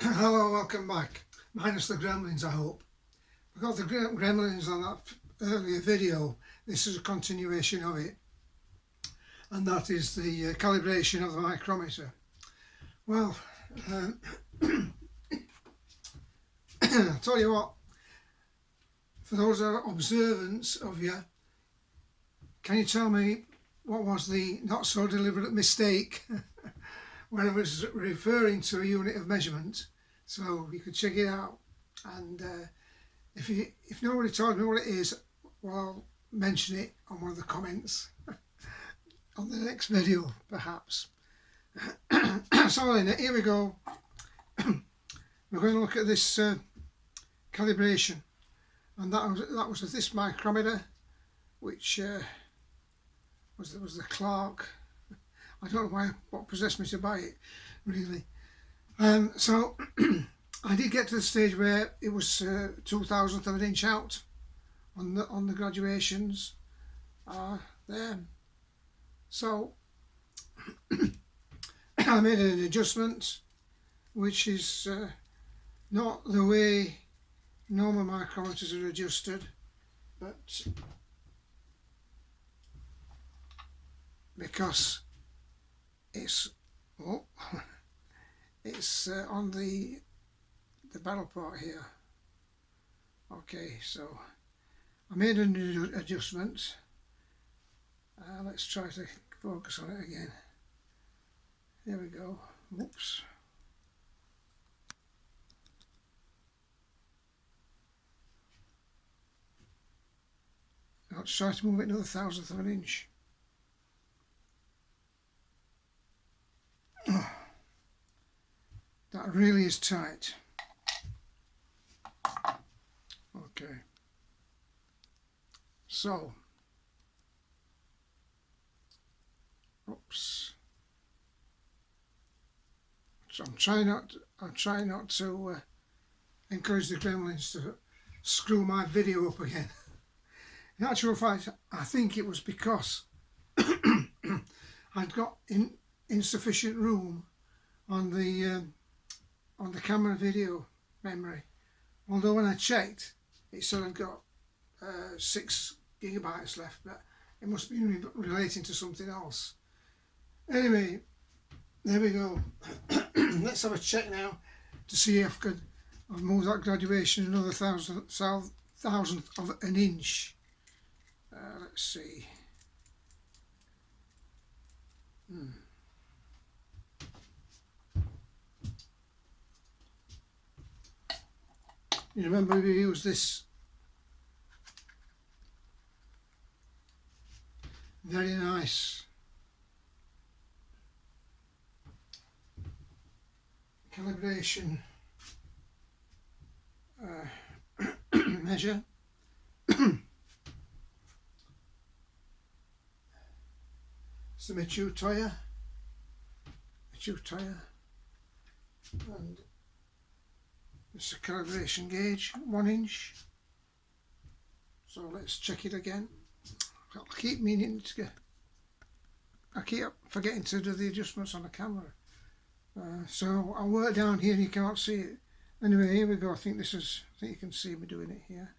Hello, welcome back. Minus the gremlins, I hope. We got the gremlins on that earlier video. This is a continuation of it, and that is the calibration of the micrometer. Well, I'll tell you what, for those that are observant of you, can you tell me what was the not so deliberate mistake when I was referring to a unit of measurement? So you could check it out, and if nobody told me what it is, well, I'll mention it on one of the comments on the next video perhaps. So then, here we go. We're going to look at this calibration, and that was this micrometer, which was the Clark. I don't know what possessed me to buy it, really. So I did get to the stage where it was 2,000th of an inch out on the graduations there. So I made an adjustment, which is not the way normal micrometers are adjusted, but because it's on the barrel part here. Okay, so I made an adjustment. Let's try to focus on it again. There we go. Whoops. Let's try to move it another 1,000th of an inch. That really is tight. Okay. So, oops. So I'm trying not to encourage the gremlins to screw my video up again. In actual fact, I think it was because I'd got insufficient room on the camera video memory. Although when I checked, it said I'd got 6 gigabytes left, but it must be relating to something else. Anyway, there we go. Let's have a check now to see if I've moved that graduation another 1,000th of an inch. Let's see. You remember we used this very nice calibration measure. It's the Micrometer, and it's a calibration gauge, 1 inch. So let's check it again. I keep meaning to I keep forgetting to do the adjustments on the camera. So I'll work down here and you can't see it. Anyway, here we go. I think you can see me doing it here.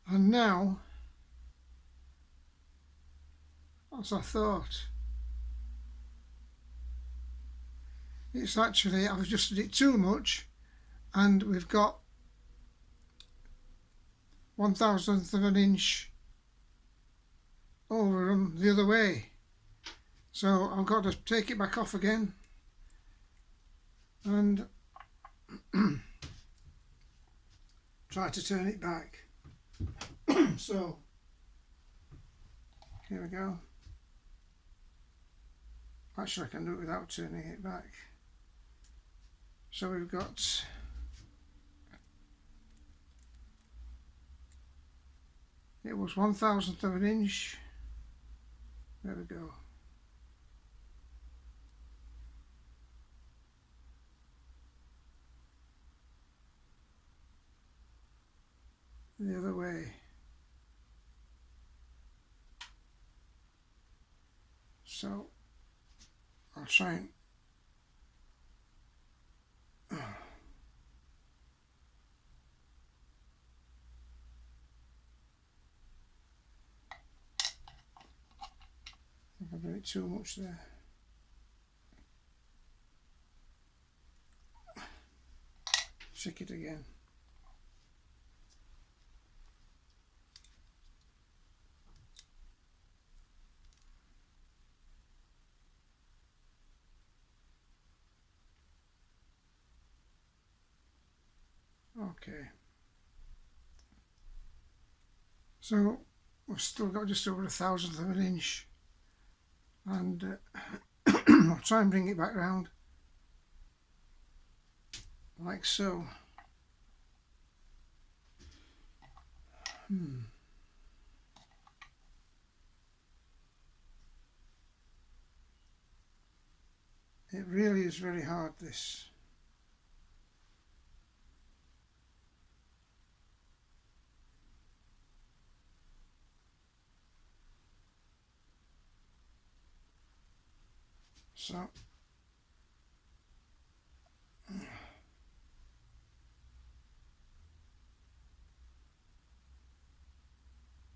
And now, as I thought, it's actually, I've adjusted it too much, and we've got 1,000th of an inch over them the other way. So I've got to take it back off again and try to turn it back. So here we go. Actually, I can do it without turning it back. So we've got it was 1,000th of an inch. There we go. The other way. So I'll try and I think I've done it too much there. Check it again. Okay. So we've still got just over 1/1000th of an inch, and I'll try and bring it back round like so. It really is very hard, this. So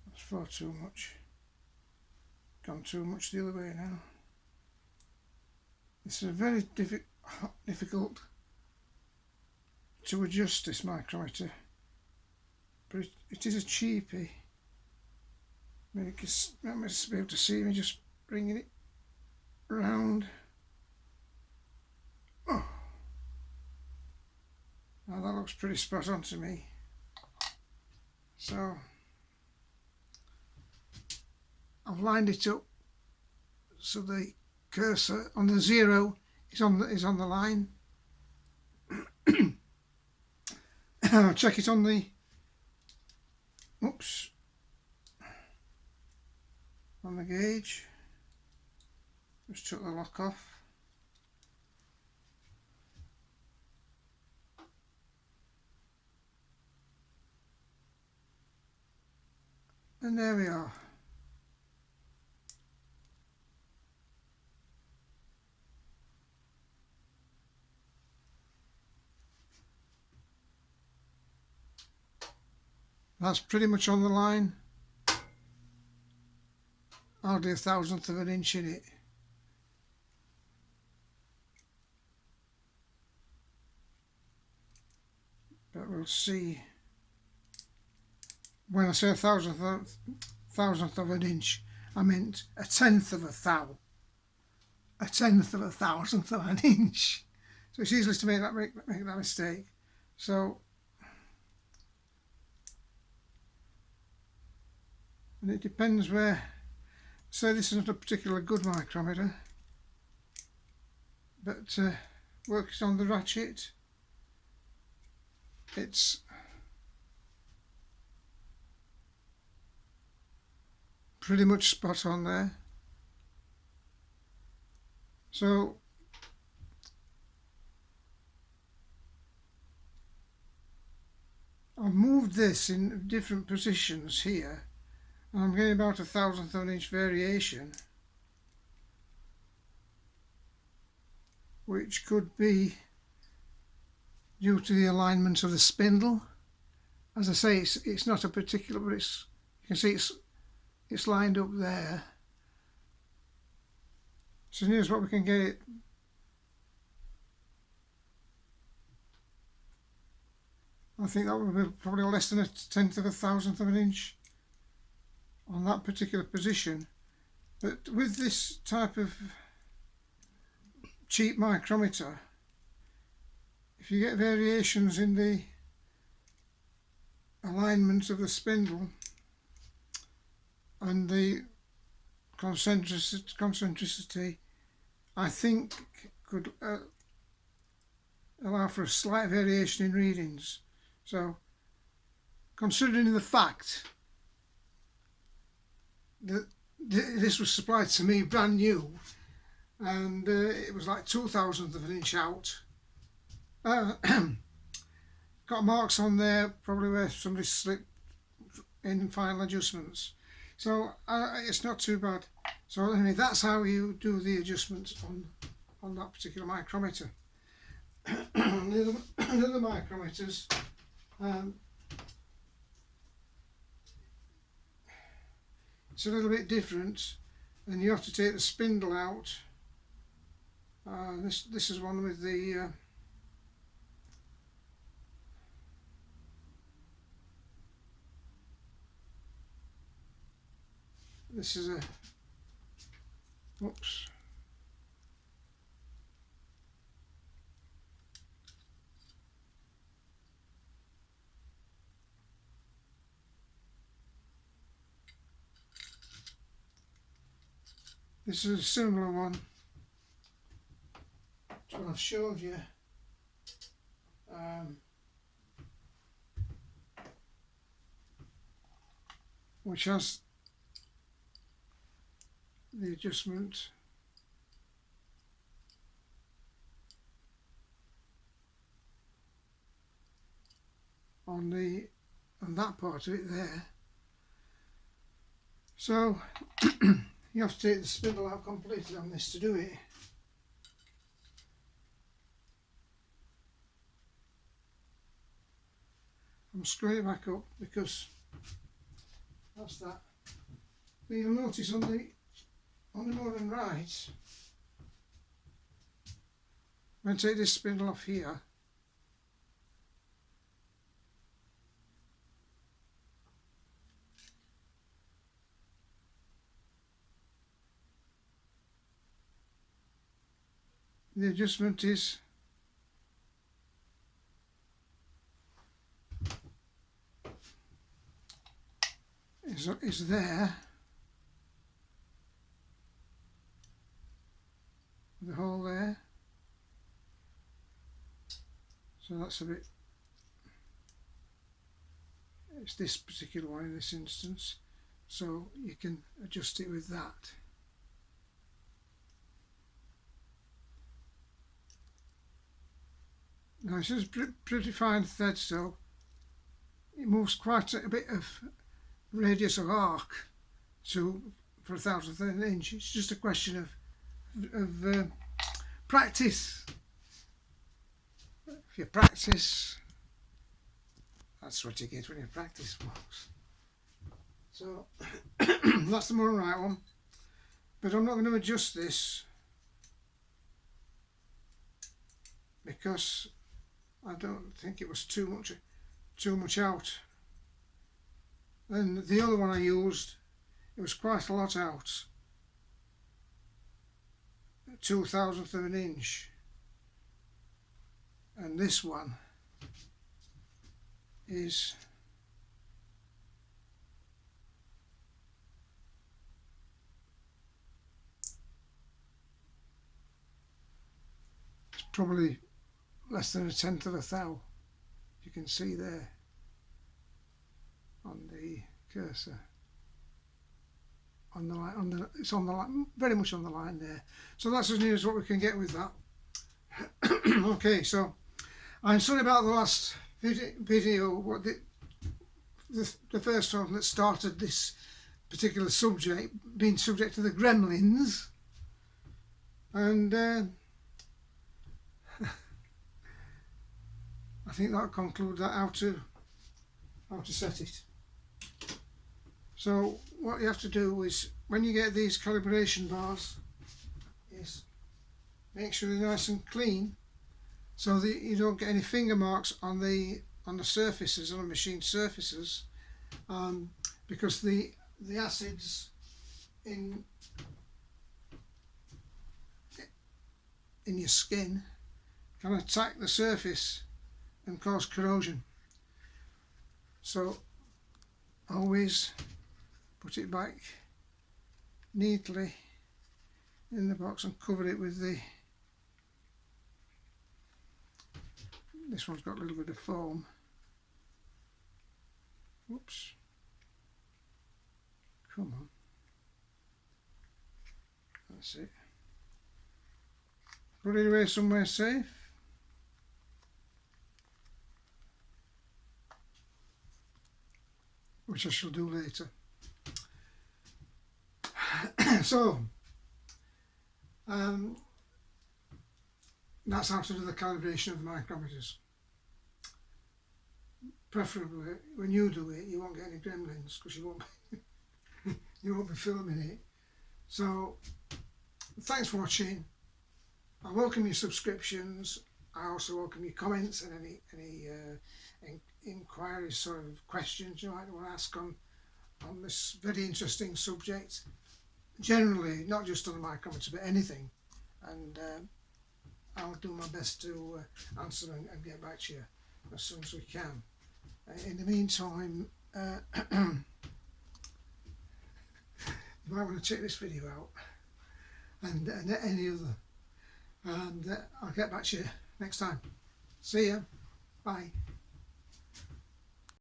that's far too much. Gone too much the other way now. It's a very difficult to adjust, this micrometer, but it is a cheapie. Maybe you must be able to see me just bringing it round. Oh, now that looks pretty spot on to me. So I've lined it up so the cursor on the 0 is on the line. I'll check it on the on the gauge. Just took the lock off. And there we are. That's pretty much on the line. Hardly 1/1000th of an inch in it. But we'll see. When I say 1/1000th of an inch, I meant 1/10 of a thou. 1/10 of 1/1000th of an inch. So it's easy to make that mistake. So, and it depends where. So this is not a particularly good micrometer, but works on the ratchet. It's pretty much spot on there. So I've moved this in different positions here, and I'm getting about 1/1000th of an inch variation, which could be due to the alignment of the spindle. As I say, it's not a particular, but you can see it's lined up there. So here's what we can get it. I think that would be probably less than 1/10 of 1/1000th of an inch on that particular position. But with this type of cheap micrometer, if you get variations in the alignment of the spindle and the concentricity, I think could allow for a slight variation in readings. So, considering the fact that this was supplied to me brand new, and it was like 2/1000th of an inch out, got marks on there probably where somebody slipped in final adjustments. So it's not too bad. So anyway, that's how you do the adjustments on that particular micrometer. The other micrometers, it's a little bit different, and you have to take the spindle out. This is one with the this is a whoops. This is a similar one to what I've showed you. Which has the adjustment on that part of it there. So you have to take the spindle out completely on this to do it. I'm screwing it back up because that's that. But you'll notice on the more than right, when I take this spindle off here, the adjustment is there, the hole there. So that's a bit, it's this particular one in this instance, so you can adjust it with that. Now it's just pretty fine thread, so it moves quite a bit of radius of arc for 1/1000 of an inch. It's just a question of practice. If you practice, that's what you get when you practice, folks. So that's the more right one, but I'm not going to adjust this because I don't think it was too much out. And the other one I used, it was quite a lot out, 2/1000 of an inch, and this one is probably less than 1/10 of a thou. You can see there on the cursor, on the line, it's on the line, very much on the line there. So that's as near as what we can get with that. Okay, so I'm sorry about the last video, what the first one that started this particular subject, being subject to the gremlins, and I think that'll conclude that how to set it. So what you have to do is, when you get these calibration bars, is make sure they're nice and clean, so that you don't get any finger marks on the surfaces, on the machine surfaces, because the acids in your skin can attack the surface and cause corrosion. So always put it back neatly in the box and cover it with this one's got a little bit of foam. Whoops. Come on. That's it. Put it away somewhere safe. Which I shall do later. So that's how to do the calibration of the micrometers. Preferably, when you do it, you won't get any gremlins because you won't be filming it. So, thanks for watching. I welcome your subscriptions. I also welcome your comments and any inquiries, sort of questions you might want to ask on this very interesting subject. Generally, not just on the micrometer, but anything. And I'll do my best to answer and get back to you as soon as we can. In the meantime, you might want to check this video out and any other, and I'll get back to you next time. See ya. Bye.